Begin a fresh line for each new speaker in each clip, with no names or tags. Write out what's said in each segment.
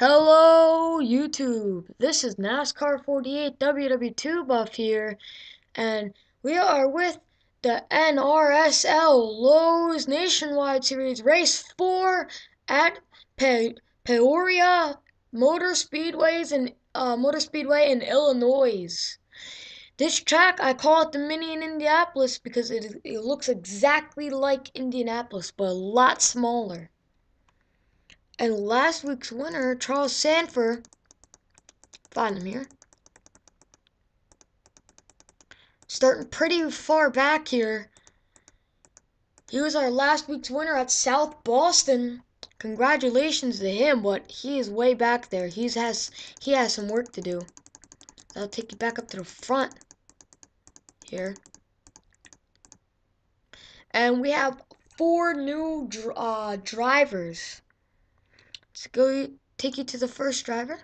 Hello YouTube, this is NASCAR 48 WW2 Buff here, and we are with the NRSL Lowe's Nationwide Series Race 4 at Peoria Motor Speedway in Illinois. This track, I call it the mini in Indianapolis because it looks exactly like Indianapolis, but a lot smaller. And last week's winner, Charles Sandfer, find him here, starting pretty far back here. He was our last week's winner at South Boston. Congratulations to him, but he is way back there. He has some work to do. I'll take you back up to the front here. And we have 4 new drivers. Let's go take you to the first driver.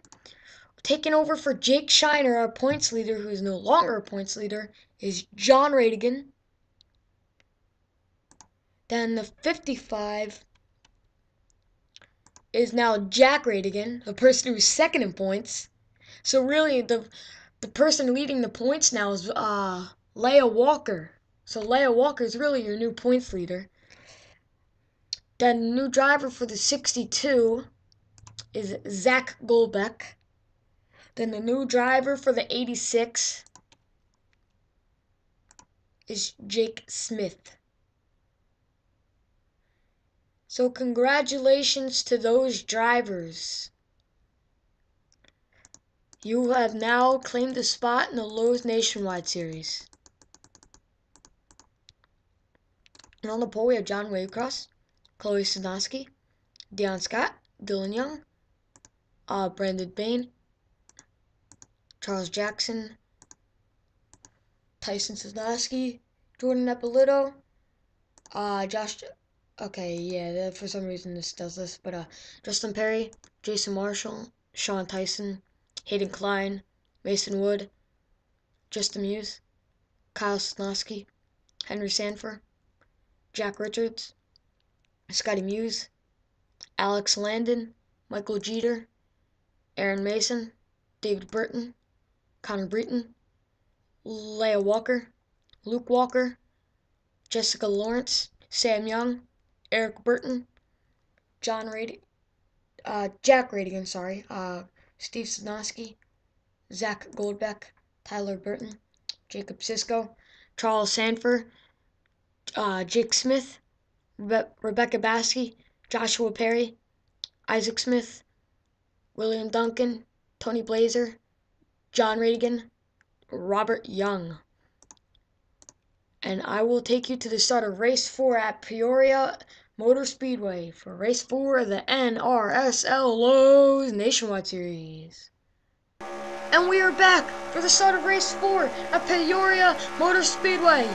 Taking over for Jake Shiner, our points leader, who is no longer a points leader, is John Radigan. Then the 55 is now Jack Radigan, the person who's second in points. So really, the person leading the points now is Leia Walker. So Leia Walker is really your new points leader. Then the new driver for the 62 is Zach Goldbeck. Then the new driver for the 86 is Jake Smith. So congratulations to those drivers. You have now claimed a spot in the Lowe's Nationwide Series. And on the pole we have John Waycross, Chloe Sosnoski, Deon Scott, Dylan Young, Brandon Bayne, Charles Jackson, Tyson Sosnoski, Jordan Eppolito, for some reason this does this, but Justin Perry, Jason Marshall, Sean Tyson, Hayden Kline, Mason Wood, Justin Muise, Kyle Sosnoski, Henry Sandfer, Jack Richards, Scotty Muise, Alex Landon, Michael Jeter, Aaron Mason, David Burton, Conner Breton, Leia Walker, Luke Walker, Jessica Lawrence, Sam Young, Eric Burton, Jack Radigan, Steve Sosnoski, Zach Goldbeck, Tyler Burton, Jakub Sisco, Charles Sandfer, Jake Smith, Rebecca Bassi, Joshua Perry, Isaac Smith, William Duncan, Tony Blazer, John Radigan, Robert Young. And I will take you to the start of Race 4 at Peoria Motor Speedway for Race 4 of the NRSL Lowe's Nationwide Series. And we are back for the start of Race 4 at Peoria Motor Speedway.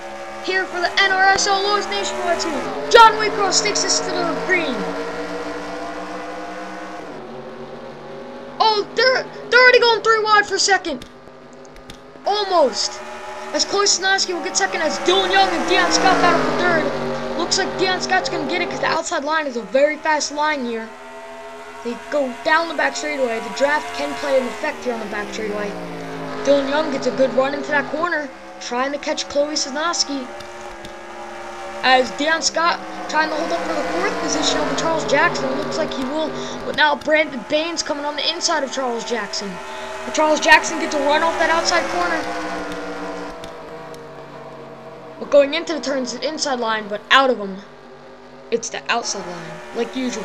Here for the NRSL Lowe's Nationwide Series. John Waycross takes this to the green. Oh, they're already going 3 wide for second. Almost. As Chloe Sosnoski will get second as Dylan Young and Deon Scott battle for third. Looks like Deon Scott's going to get it because the outside line is a very fast line here. They go down the back straightaway. The draft can play an effect here on the back straightaway. Dylan Young gets a good run into that corner, trying to catch Chloe Sosnoski. As Deon Scott trying to hold up for the 4th position over Charles Jackson. It looks like he will, but now Brandon Bayne's coming on the inside of Charles Jackson. But Charles Jackson gets a run off that outside corner. But going into the turns, the inside line, but out of them, it's the outside line, like usual.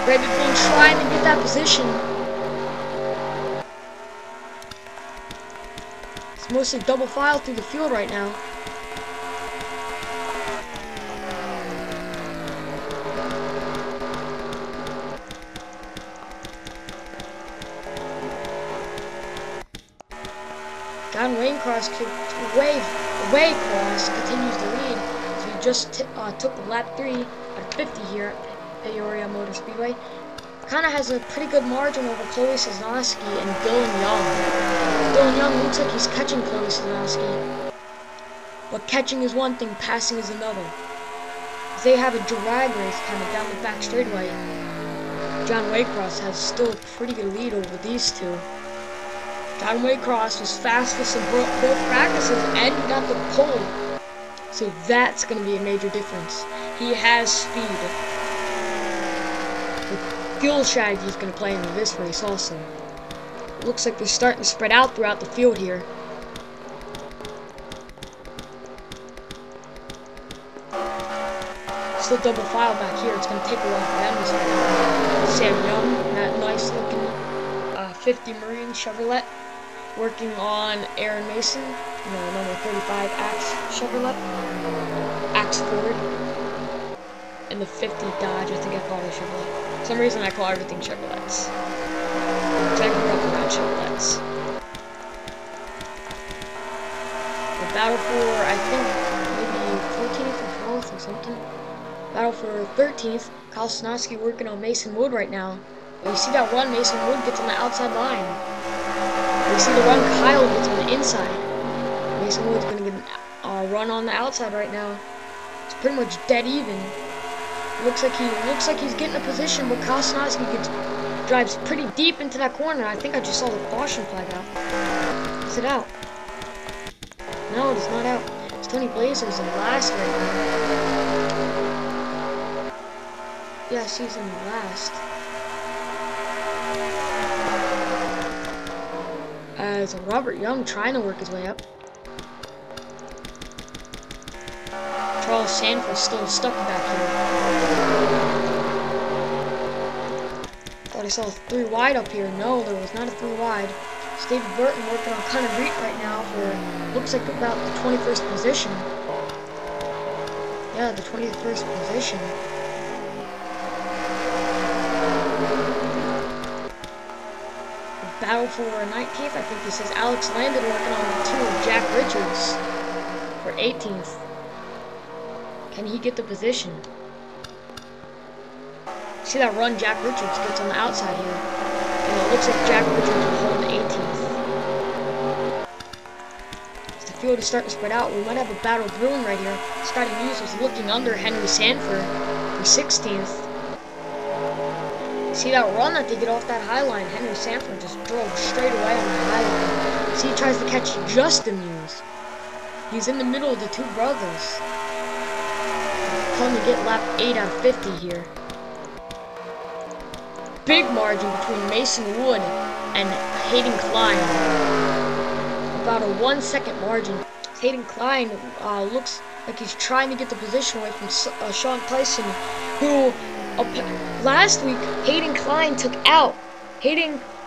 Brandon Bayne trying to get that position. It's mostly double file through the field right now. John Waycross continues to lead as we just took lap 3 at 50 here at Peoria Motor Speedway. Kind of has a pretty good margin over Chloe Sosnoski and Dylan Young. Dylan Young looks like he's catching Chloe Sosnoski. But catching is one thing, passing is another. They have a drag race kind of down the back straightaway. John Waycross has still a pretty good lead over these two. John Waycross was fastest in both practices and got the pole. So that's going to be a major difference. He has speed. The fuel strategy is going to play into this race also. Looks like they're starting to spread out throughout the field here. Still double file back here. It's going to take a while for them to spread out. Sam Young, that nice looking 50 Marine Chevrolet, working on Aaron Mason, number 35 Axe Chevrolet, Axe Ford, and the 50 Dodge. I think I call it a Chevrolet. For some reason I call everything Chevrolets. I grew up around Chevrolets. The battle for, I think, maybe 14th or 12th or something. Battle for 13th. Kyle Sosnoski working on Mason Wood right now. But you see that run, Mason Wood gets on the outside line. You see the run, Kyle gets on the inside. Mason Wood's going to get a run on the outside right now. It's pretty much dead even. Looks like he's getting a position, but Kyle Sosnoski drives pretty deep into that corner. I think I just saw the caution flag out. Is it out? No, it is not out. It's Tony Blazer's in last right now. Yeah, she's in last. As Robert Young trying to work his way up. Charles Sandfer still stuck back here. Thought I saw a 3 wide up here. No, there was not a 3 wide. It's David Burton working on Conner Breton right now for, looks like about the 21st position. Yeah, the 21st position. Battle for 19th, I think this is Alex Landon working on the 2 of Jack Richards for 18th. Can he get the position? See that run Jack Richards gets on the outside here. And it looks like Jack Richards will hold 18th. As the field is starting to spread out, we might have a battle brewing right here. Scotty Muise was looking under Henry Sandfer for 16th. See that run that they get off that high line? Henry Sandfer just drove straight away on the high line. See, he tries to catch Justin Muise. He's in the middle of the two brothers. Trying to get lap 8 out of 50 here. Big margin between Mason Wood and Hayden Kline. About a 1 second margin. Hayden Kline looks like he's trying to get the position away from Sean Tyson, who last week Hayden Kline took out.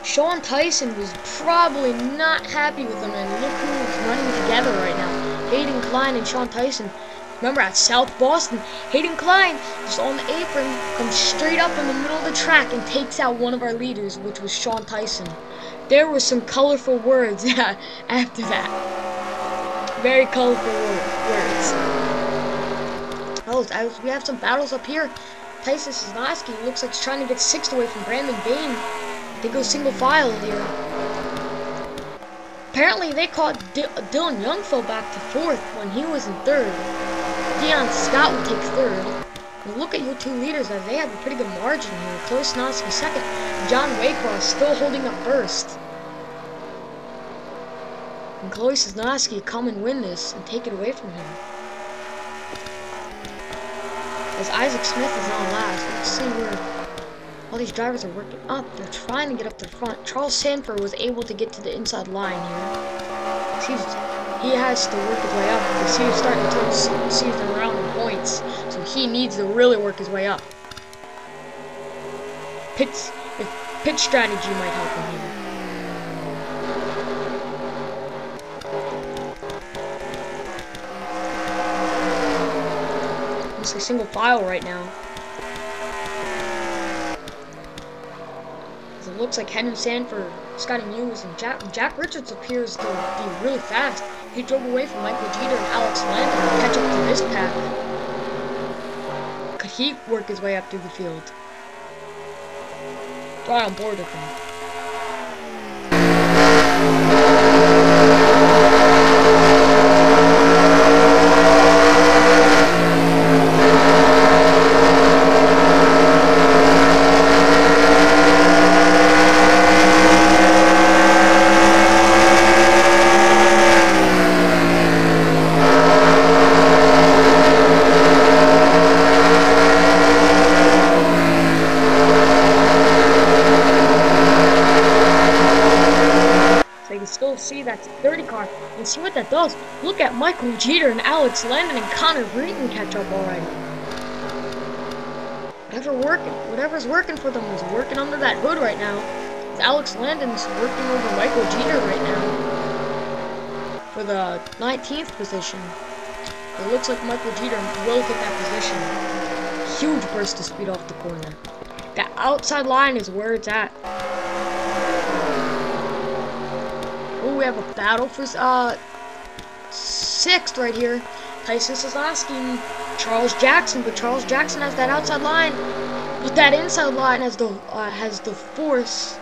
Sean Tyson was probably not happy with him, and look who's running together right now. Hayden Kline and Sean Tyson. Remember at South Boston, Hayden Kline just on the apron comes straight up in the middle of the track and takes out one of our leaders, which was Sean Tyson. There were some colorful words after that. Very colorful words. We have some battles up here. Tyson Sosnoski looks like he's trying to get 6th away from Brandon Bayne. They go single file here. Apparently they caught Dylan Young fell back to 4th when he was in 3rd. Deon Scott would take 3rd. And look at your two leaders, as they have a pretty good margin here. Chloe Sosnoski 2nd. John Waycross still holding up 1st. And Chloe Sosnoski come and win this and take it away from him. As Isaac Smith is on last. Let's see where all these drivers are working up. They're trying to get up the front. Charles Sandfer was able to get to the inside line here. He has to work his way up because he's starting to turn the season around in points. So he needs to really work his way up. Pit strategy might help him here. It's a single file right now. As it looks like Henry Sandfer, Scotty Muise, and Jack Richards appears to be really fast. He drove away from Michael Jeter and Alex Landon to catch up to this pack. Could he work his way up through the field? Right on board with him. that's 30 car. And see what that does. Look at Michael Jeter and Alex Landon and Conner Breton catch up already. Whatever's working for them is working under that hood right now. Alex Landon's working over Michael Jeter right now for the 19th position. It looks like Michael Jeter will get that position. Huge burst of speed off the corner. That outside line is where it's at. Oh, we have a battle for 6th right here. Tyson Sosnoski and Charles Jackson, but Charles Jackson has that outside line, but that inside line has the force.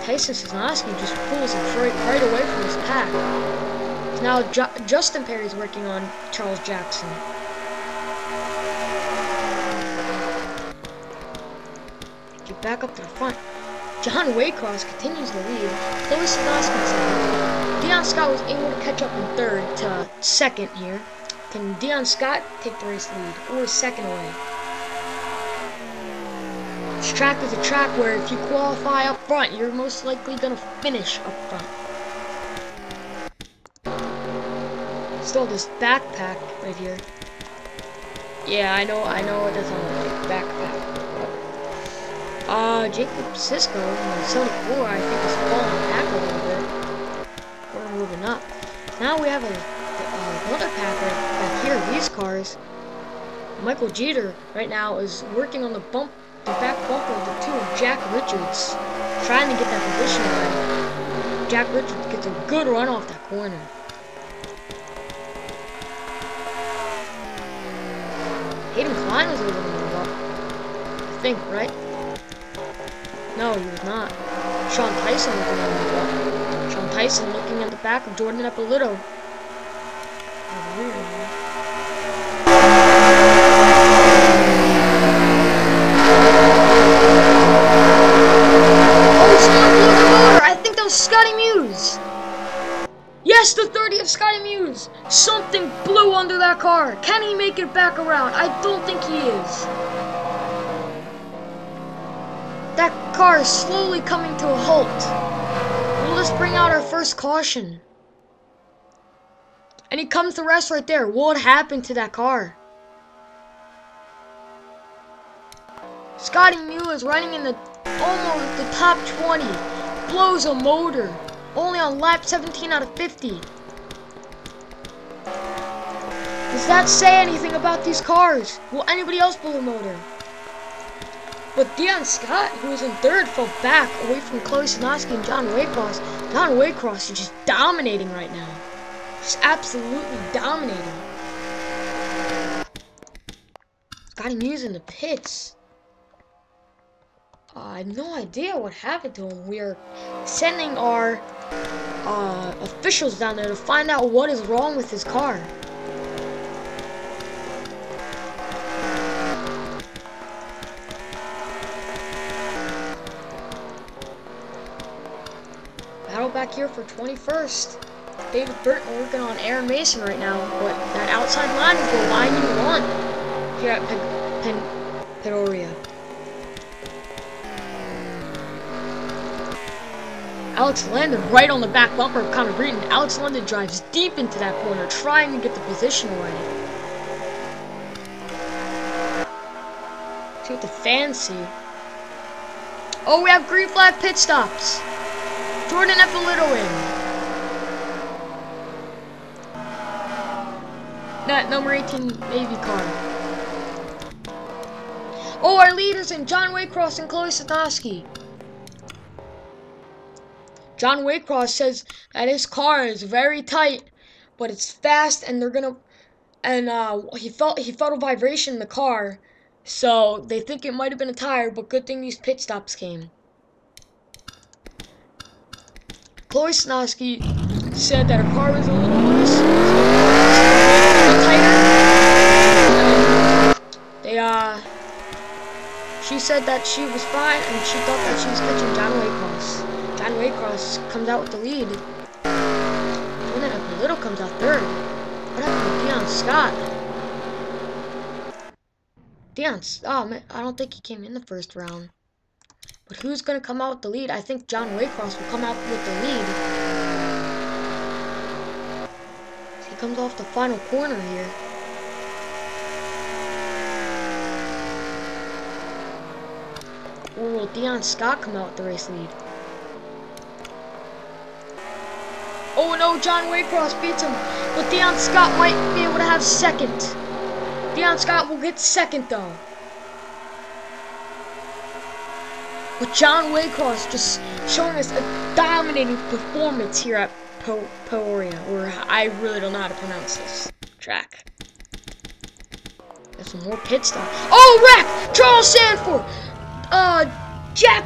Tyson Sosnoski just pulls him right away from his pack. Now Justin Perry's working on Charles Jackson. Get back up to the front. John Waycross continues the lead. Chloe Sosnoski second. Deon Scott was able to catch up in 3rd to 2nd here. Can Deon Scott take the race lead or 2nd away? This track is a track where if you qualify up front, you're most likely going to finish up front. Still this backpack right here. Yeah, I know what that's on, like, backpack. Jakub Sisco-460p, I think, is falling back a little bit. We're moving up. Now we have another pack right back here. These cars. Michael Jeter right now is working on the back bumper of the 2 of Jack Richards, trying to get that position right. Jack Richards gets a good run off that corner. Hayden Kline was able to move up, I think, right? No, he was not. Sean Tyson was able to move up. Sean Tyson looking at the back of Jordan Eppolito. Scotty Muise! Yes, the 30 of Scotty Muise! Something blew under that car. Can he make it back around? I don't think he is. That car is slowly coming to a halt. Well, let's bring out our first caution. And he comes to rest right there. What happened to that car? Scotty Muise running in almost the top 20. Blows a motor, only on lap 17 out of 50. Does that say anything about these cars? Will anybody else blow a motor? But Deon Scott, who was in 3rd, fell back away from Chloe Sosnoski and John Waycross. John Waycross is just dominating right now. Just absolutely dominating. Scotty Muise in the pits. I have no idea what happened to him. We are sending our officials down there to find out what is wrong with his car. Battle back here for 21st. David Burton working on Aaron Mason right now, but that outside line is the line you want here at Peoria. Alex Landon right on the back bumper of Conner Breton. Alex Landon drives deep into that corner, trying to get the position away. See what the fans see. Oh, we have green flag pit stops. Jordan Eppolito in. That number 18 Navy car. Oh, our leaders in John Waycross and Chloe Sosnoski. John Waycross says that his car is very tight, but it's fast, and they're gonna. And he felt a vibration in the car, so they think it might have been a tire. But good thing these pit stops came. Chloe Sosnoski said that her car was a little loose, so tighter. She said that she was fine, and she thought that she was catching John Waycross. John Waycross comes out with the lead. And then Eppolito comes out 3rd. What happened to Deon Scott? Oh man, I don't think he came in the 1st round. But who's going to come out with the lead? I think John Waycross will come out with the lead. comes off the final corner here. Or will Deon Scott come out with the race lead? Oh no, John Waycross beats him, but Deon Scott might be able to have second. Deon Scott will get second though. But John Waycross just showing us a dominating performance here at Peoria, or I really don't know how to pronounce this track. Got some more pit stops. Oh, wreck! Charles Sandfer! Jack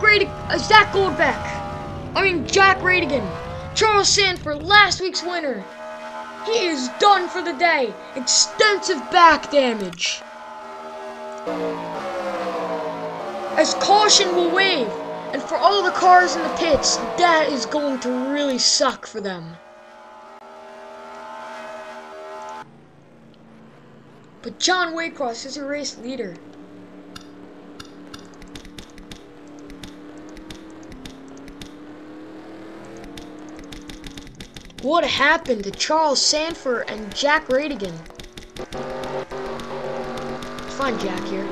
Radigan. Charles Sandfer, last week's winner. He is done for the day. Extensive back damage. As caution will wave, and for all the cars in the pits, that is going to really suck for them. But John Waycross is a race leader. What happened to Charles Sandfer and Jack Radigan? Let's find Jack here.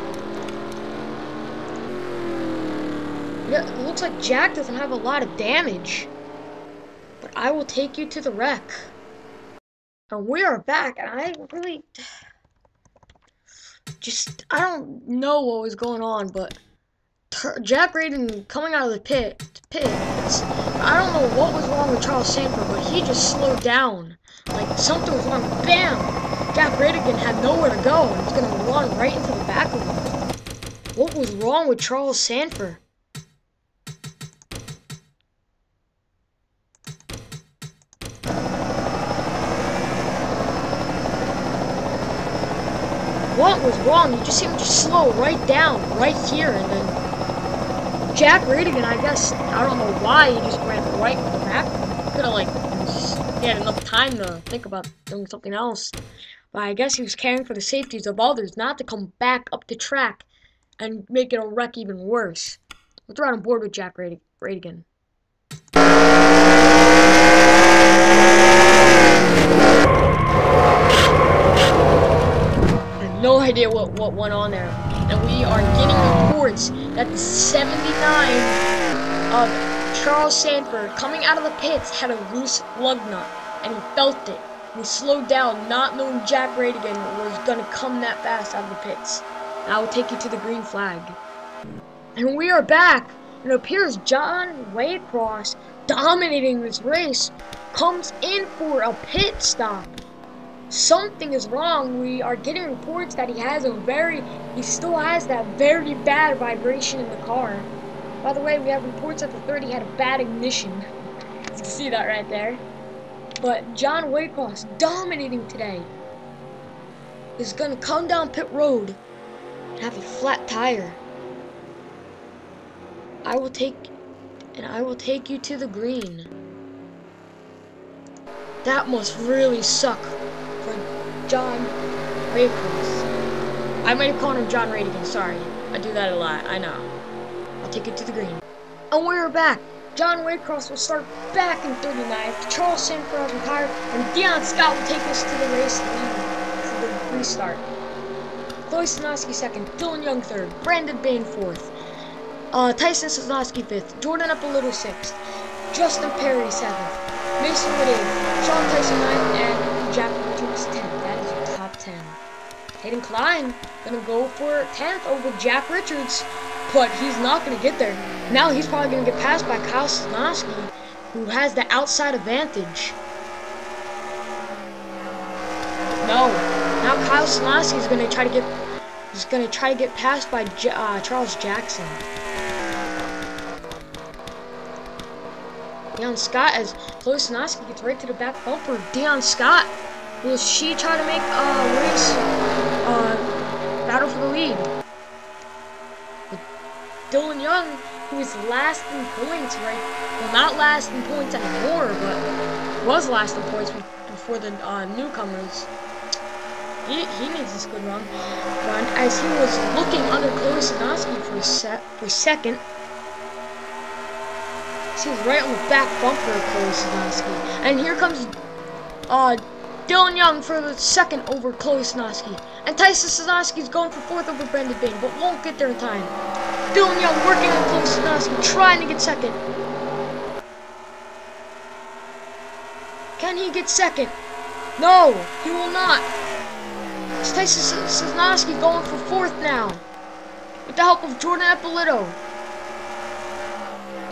Yeah, it looks like Jack doesn't have a lot of damage. But I will take you to the wreck. And we are back, and I really... I don't know what was going on, but... Jack Radigan coming out of the pit. I don't know what was wrong with Charles Sandfer, but he just slowed down. Like, something was wrong. Bam! Jack Radigan had nowhere to go, and was going to run right into the back of him. What was wrong with Charles Sandfer? What was wrong? He just seemed to slow right down, right here, and then Jack Radigan, I guess, I don't know why he just ran right with the back. Could have, like, he had enough time to think about doing something else. But I guess he was caring for the safeties of others, not to come back up the track and make it a wreck even worse. Let's ride on board with Jack Radigan. No idea what went on there, and we are getting reports that the 79 of Charles Sandfer coming out of the pits had a loose lug nut, and he felt it. And he slowed down, not knowing Jack Radigan was going to come that fast out of the pits. I will take you to the green flag. And we are back. It appears John Waycross, dominating this race, comes in for a pit stop. Something is wrong. We are getting reports that he still has that very bad vibration in the car. By the way, we have reports that the 30 had a bad ignition. You can see that right there. But John Waycross, dominating today, is going to come down pit road and have a flat tire. I will take you to the green. That must really suck for John Waycross. I might have called him John Radigan, sorry. I do that a lot, I know. I'll take it to the green. And we're back. John Waycross will start back in 39th. Charles Sandfer on the tire, and Deon Scott will take us to the race lead for the restart. Chloe Sosnoski second, Dylan Young third, Brandon Bayne fourth, Tyson Sosnoski fifth, Jordan Eppolito sixth, Justin Perry seventh, Mason Wood-351p, Sean Tyson 9th, and Jack Richards 10th. That is your top 10. Hayden Kline gonna go for 10th over Jack Richards, but he's not gonna get there. Now he's probably gonna get passed by Kyle Sosnoski, who has the outside advantage. No, now Kyle Sosnoski is gonna try to get passed by Charles Jackson. Deon Scott, as Chloe Sosnoski gets right to the back bumper. Deon Scott, will she try to make a race battle for the lead? But Dylan Young, who is last in points, right? Well, not last in points anymore, but was last in points before the newcomers. He needs this good run, as he was looking under Chloe Sosnoski for second. He was right on the back bumper of Chloe Sosnoski. And here comes Dylan Young for the second over Chloe Sosnoski. And Tyson Sosnoski is going for fourth over Brandon Bayne, but won't get there in time. Dylan Young working on Chloe Sosnoski, trying to get second. Can he get second? No, he will not. It's Tyson Sosnoski going for fourth now, with the help of Jordan Eppolito.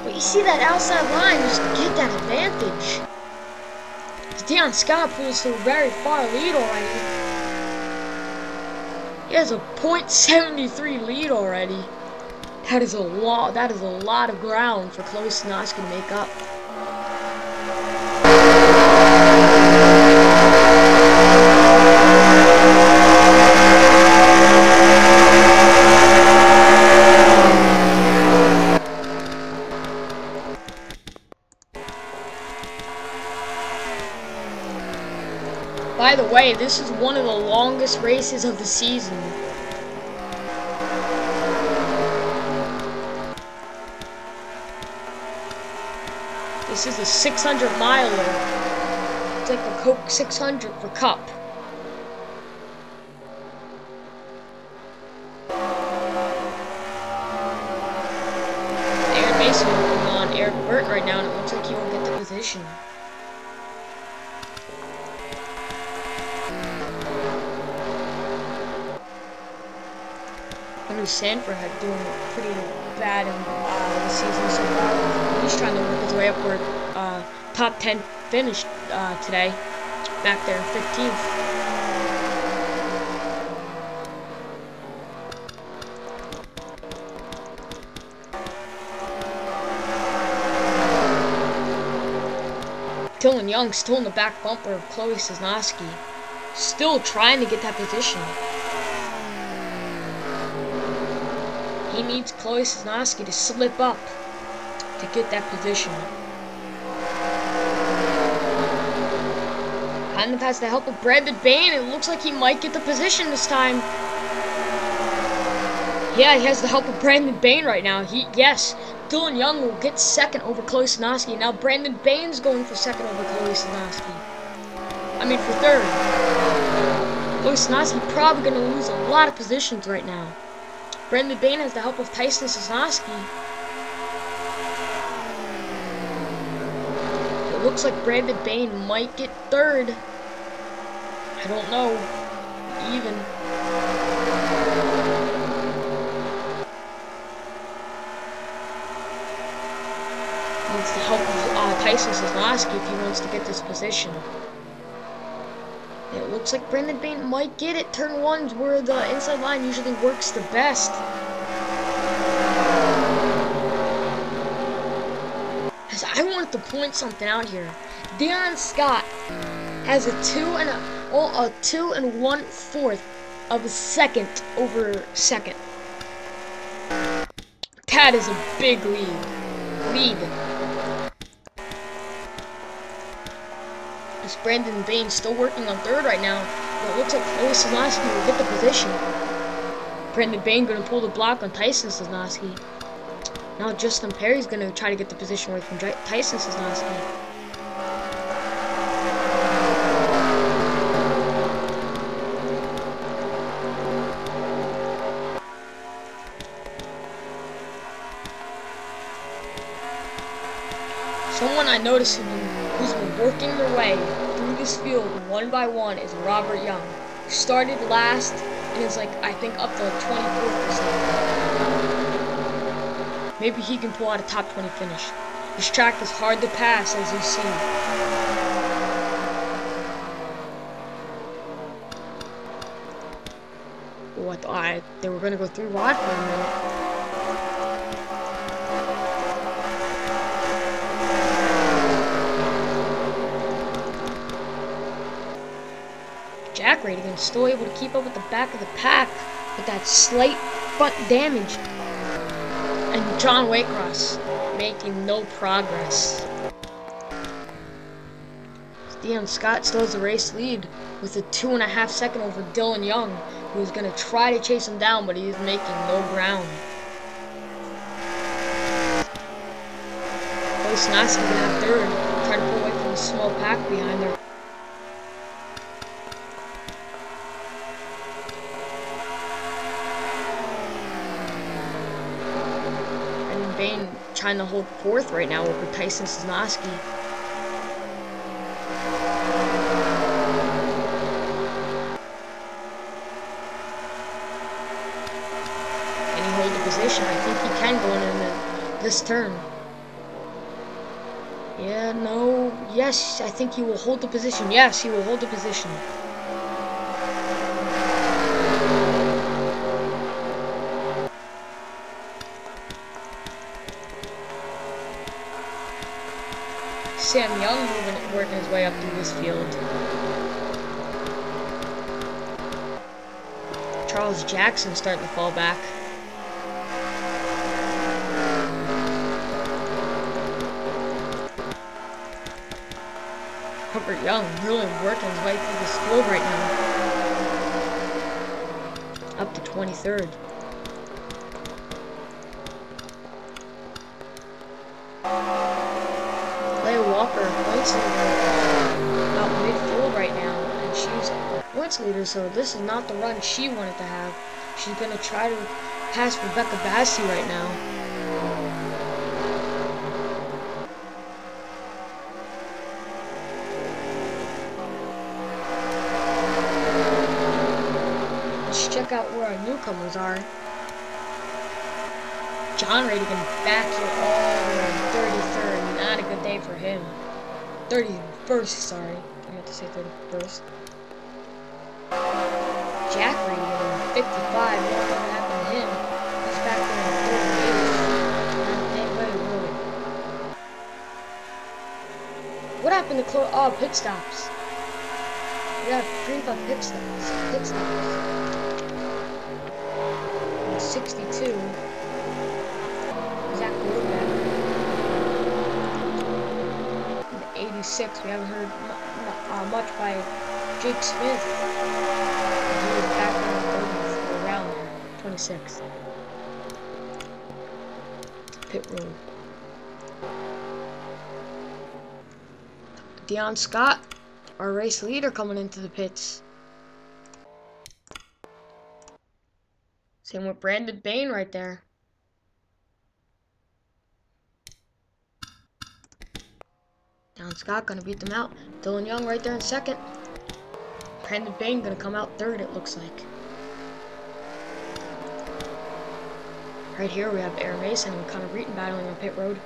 But you see that outside line just get that advantage. Deon Scott pulls to a very far lead already. He has a .73 lead already. That is a lot of ground for Chloe Sosnoski to make up. By the way, this is one of the longest races of the season. This is a 600 miler. It's like a Coke 600 for Cup. Aaron Mason working on Eric Burton right now, and it looks like he won't get the position. Sandfer had doing pretty bad in the season so far. He's trying to work his way upward. Top 10 finish today. Back there in 15th. Dylan Young still in the back bumper of Chloe Sosnoski. Still trying to get that position. He needs Chloe Sosnoski to slip up to get that position. Kind of has the help of Brandon Bayne. It looks like he might get the position this time. Yeah, he has the help of Brandon Bayne right now. Yes, Dylan Young will get second over Chloe Sosnoski. Now Brandon Bayne's going for second over Chloe Sosnoski. I mean for third. Chloe Sosnoski probably going to lose a lot of positions right now. Brandon Bayne has the help of Tyson Sosnoski. It looks like Brandon Bayne might get third. I don't know. Even. Needs the help of Tyson Sosnoski if he wants to get this position. It looks like Brandon Bayne might get it. Turn 1's where the inside line usually works the best. As I wanted to point something out here. Deon Scott has a 2 1/4 of a second over second. That is a big lead. Brandon Bayne still working on third right now, but it looks like Chloe Sosnoski will get the position. Brandon Bayne going to pull the block on Tyson Sosnoski. Now Justin Perry's going to try to get the position away from Tyson Sosnoski. Someone I noticed who's been working their way through this field one by one is Robert Young. He started last and is like, I think, up to 24th or something. Maybe he can pull out a top 20 finish. This track is hard to pass, as you see. Oh, I thought they were going to go through Rod for a minute. Jack Richards still able to keep up with the back of the pack with that slight front damage. And John Waycross making no progress. Deon Scott still has the race lead with a 2.5 second over Dylan Young, who is going to try to chase him down, but he is making no ground. Chloe Sosnoski going to have third, try to pull away from the small pack behind her. Bayne trying to hold fourth right now over Tyson Sosnoski. Can he hold the position? I think he can going into this turn. Yeah, no, yes, I think he will hold the position. Yes, he will hold the position. Sam Young working his way up through this field. Charles Jackson starting to fall back. Robert Young really working his way through this field right now. Up to 23rd. Leia Walker, points leader, about midfield right now, and she's points leader, so this is not the run she wanted to have. She's going to try to pass Rebecca Bassi right now. Let's check out where our newcomers are. John Radigan back here all the way in 33rd. Not a good day for him. 31st, sorry. I meant to say 31st. Jack Radigan in 55. What happened to him? He's back there in 38th. What happened to Chloe? Oh, pit stops. We got 35 pit stops. 62. 86. We haven't heard much by Jake Smith. He was back in the 30s, or around there, 26th. Pit road. Deon Scott, our race leader, coming into the pits. Same with Brandon Bayne right there. Deon Scott gonna beat them out. Dylan Young right there in second. Brandon Bayne gonna come out third, it looks like. Right here we have Aaron Mason and Conner Breton battling on pit road.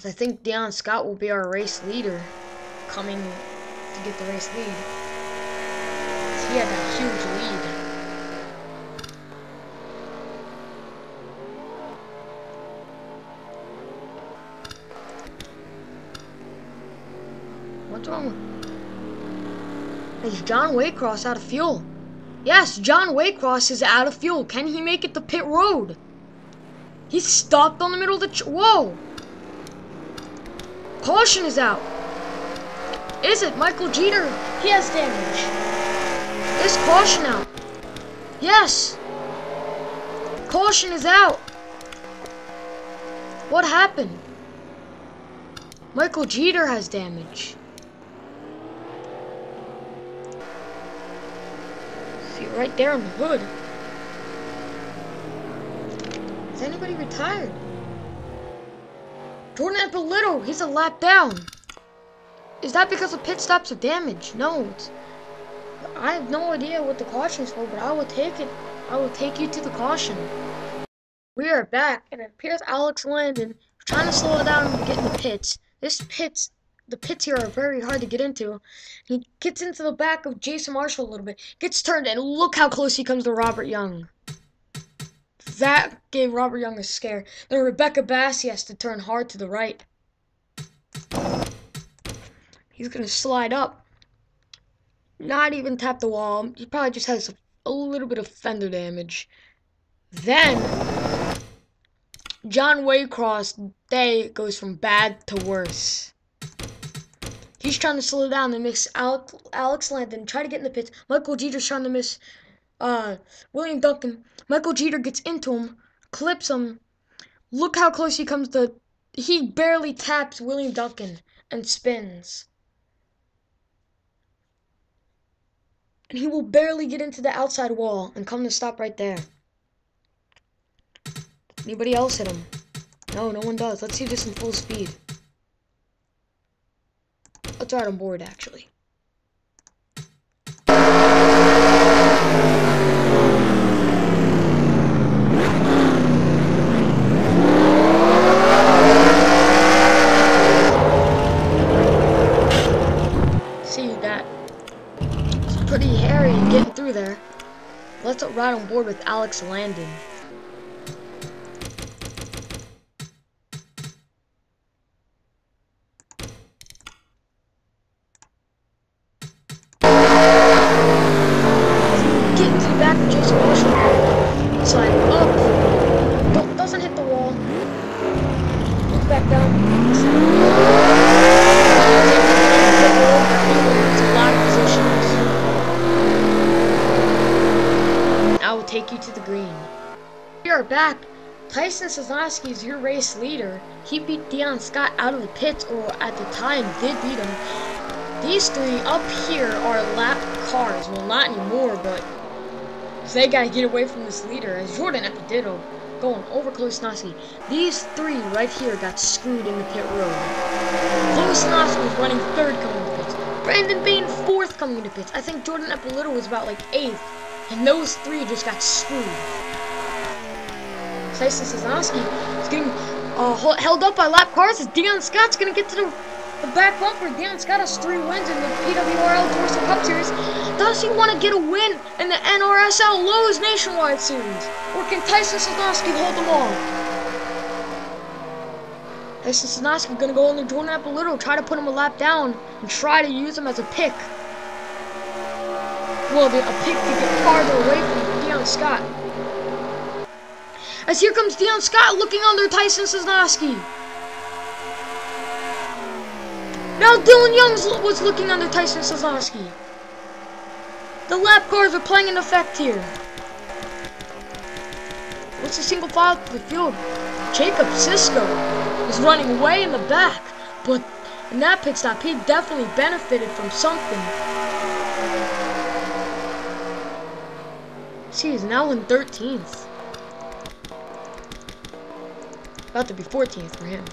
I think Deon Scott will be our race leader coming to get the race lead. He had that huge lead. What's wrong with... Is John Waycross out of fuel? Yes, John Waycross is out of fuel. Can he make it to pit road? He's stopped on the middle of the... Whoa! Caution is out. Is it Michael Jeter? He has damage. Is caution out? Yes. Caution is out. What happened? Michael Jeter has damage. See right there on the hood. Is anybody retired? Jordan Eppolito, he's a lap down. Is that because of pit stops or damage? No. I have no idea what the caution is for, but I will take it. I will take you to the caution. We are back, and it appears Alex Landon trying to slow it down and get in the pits. The pits here are very hard to get into. He gets into the back of Jason Marshall a little bit, gets turned, and look how close he comes to Robert Young. That gave Robert Young a scare. Then Rebecca Bassi has to turn hard to the right. He's going to slide up. Not even tap the wall. He probably just has a little bit of fender damage. Then, John Waycross' day goes from bad to worse. He's trying to slow down and miss Alex Landon. Try to get in the pits. Michael Jeter's trying to miss William Duncan. Michael Jeter gets into him, clips him. Look how close he comes to. He barely taps William Duncan and spins. And he will barely get into the outside wall and come to stop right there. Anybody else hit him? No, no one does. Let's see this in full speed. Let's ride on board, actually. See that? It's pretty hairy getting through there. Let's ride on board with Alex Landon. Jason Marshall, slide up, doesn't hit the wall, look back down, it's a lot of positions. I will take you to the green. We are back. Tyson Sosnoski is your race leader. He beat Deon Scott out of the pits, or at the time did beat him. These three up here are lap cars. Well, not anymore, but so they gotta get away from this leader as Jordan Epiditto going over Chloe Sosnoski. These three right here got screwed in the pit road. Chloe Sosnoski was running third coming into pits. Brandon Bayne fourth coming into pits. I think Jordan Epiditto was about like eighth. And those three just got screwed. Tyson Sosnoski is getting held up by lap cars as Deon Scott's gonna get to the back bumper. Deon Scott has 3 wins in the PWRL Dorsal Cup Series. Does he want to get a win in the NRSL Lowe's Nationwide Series? Or can Tyson Sosnoski hold them all? Tyson Sosnoski going to go under Jordan Epiditto, try to put him a lap down, and try to use him as a pick. Well, a pick to get farther away from Deon Scott. As here comes Deon Scott looking under Tyson Sosnoski. Now Dylan Young was looking under Tyson Sosnoski. The lap cars are playing an effect here. What's the single file to the field? Jakub Sisco is running way in the back, but in that pit stop, he definitely benefited from something. See, he's now in 13th. About to be 14th for him.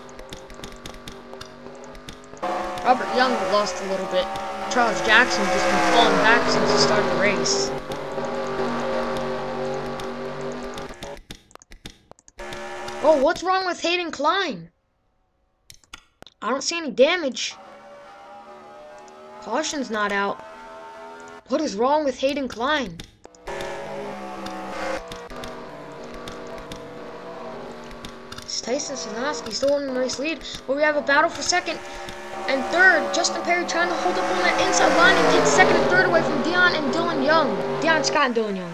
Robert Young lost a little bit. Charles Jackson just been falling back since the start of the race. Oh, what's wrong with Hayden Kline? I don't see any damage. Caution's not out. What is wrong with Hayden Kline? It's Tyson Sosnoski still in the race lead, but we have a battle for second and third. Justin Perry trying to hold up on that inside line and take second and third away from Deon and Dylan Young. Deon Scott and Dylan Young.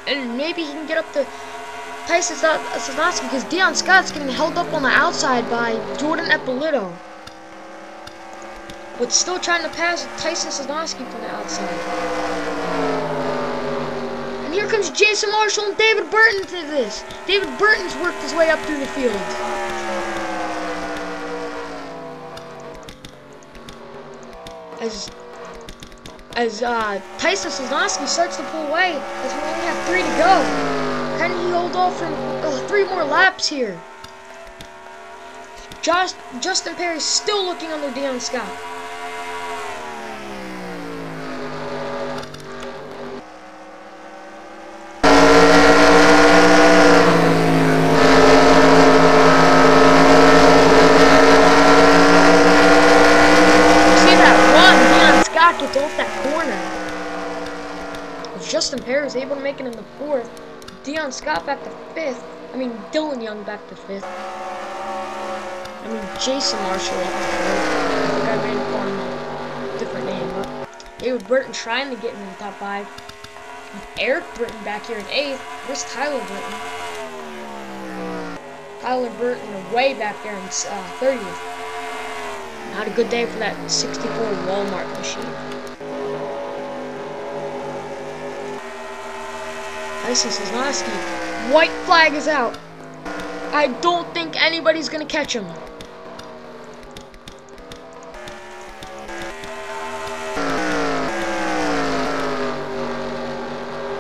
And maybe he can get up to Tyson Sosnoski because Deon Scott's getting held up on the outside by Jordan Epiditto. But still trying to pass Tyson Sosnoski from the outside. And here comes Jason Marshall and David Burton to this. David Burton's worked his way up through the field. As Tyson Sosnoski starts to pull away, as we only have 3 to go. Can he hold off from 3 more laps here? Justin Perry still looking under Deon Scott. Gets off that corner. Justin Perry is able to make it in the 4th. Deon Scott back to 5th. I mean, Dylan Young back to 5th. I mean, Jason Marshall up to 4th. I think I made him a different name. But David Burton trying to get in the top 5. Eric Burton back here in 8th. Where's Tyler Burton? Tyler Burton way back there in 30th. Not a good day for that 64 Walmart machine. Tyson Sosnoski. White flag is out. I don't think anybody's going to catch him.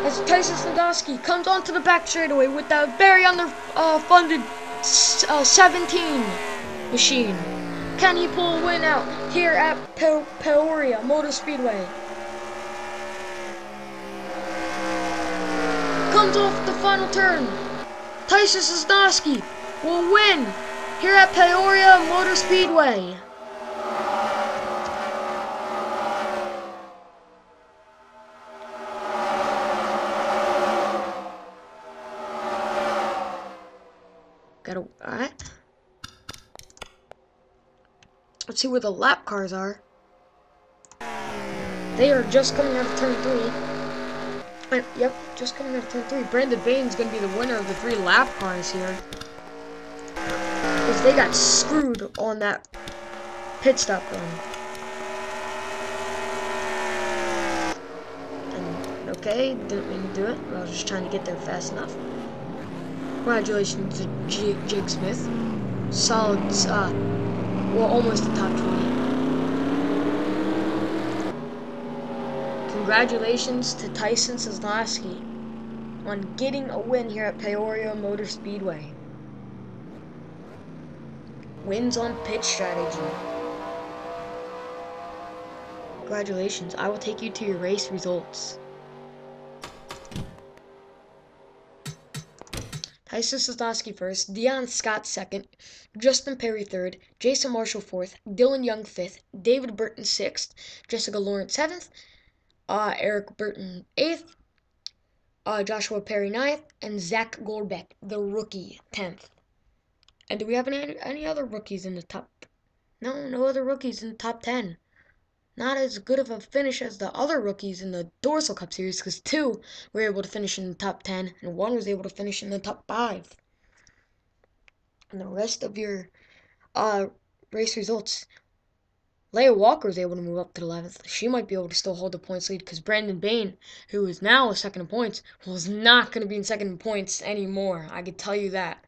As Tyson Sosnoski comes onto the back straightaway with that very underfunded 17 machine. Can he pull a win out here at Peoria Motor Speedway? Comes off the final turn. Tyson Sosnoski will win here at Peoria Motor Speedway. Alright. Let's see where the lap cars are. They are just coming out of turn 3. Yep, just coming out of turn 3. Brandon Bayne's going to be the winner of the 3 lap cars here. Because they got screwed on that pit stop run. And, okay, didn't mean to do it. I was just trying to get there fast enough. Congratulations to Jake Smith. Solid, well, almost the top 20. Congratulations to Tyson Sosnoski on getting a win here at Peoria Motor Speedway. Wins on pit strategy. Congratulations. I will take you to your race results. Tyson Sosnoski first, Deon Scott second, Justin Perry third, Jason Marshall fourth, Dylan Young fifth, David Burton sixth, Jessica Lawrence seventh, Eric Burton eighth, Joshua Perry ninth, and Zach Goldbeck, the rookie, 10th. And do we have any other rookies in the top? No other rookies in the top 10. Not as good of a finish as the other rookies in the Dorsal Cup Series, because 2 were able to finish in the top 10, and 1 was able to finish in the top 5. And the rest of your race results, Leia Walker was able to move up to the 11th. She might be able to still hold the points lead, because Brandon Bayne, who is now second in points, was not going to be in second in points anymore. I can tell you that.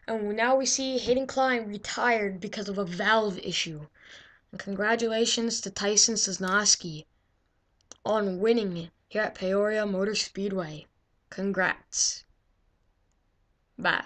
And now we see Hayden Kline retired because of a valve issue. And congratulations to Tyson Sosnoski on winning here at Peoria Motor Speedway. Congrats. Bye.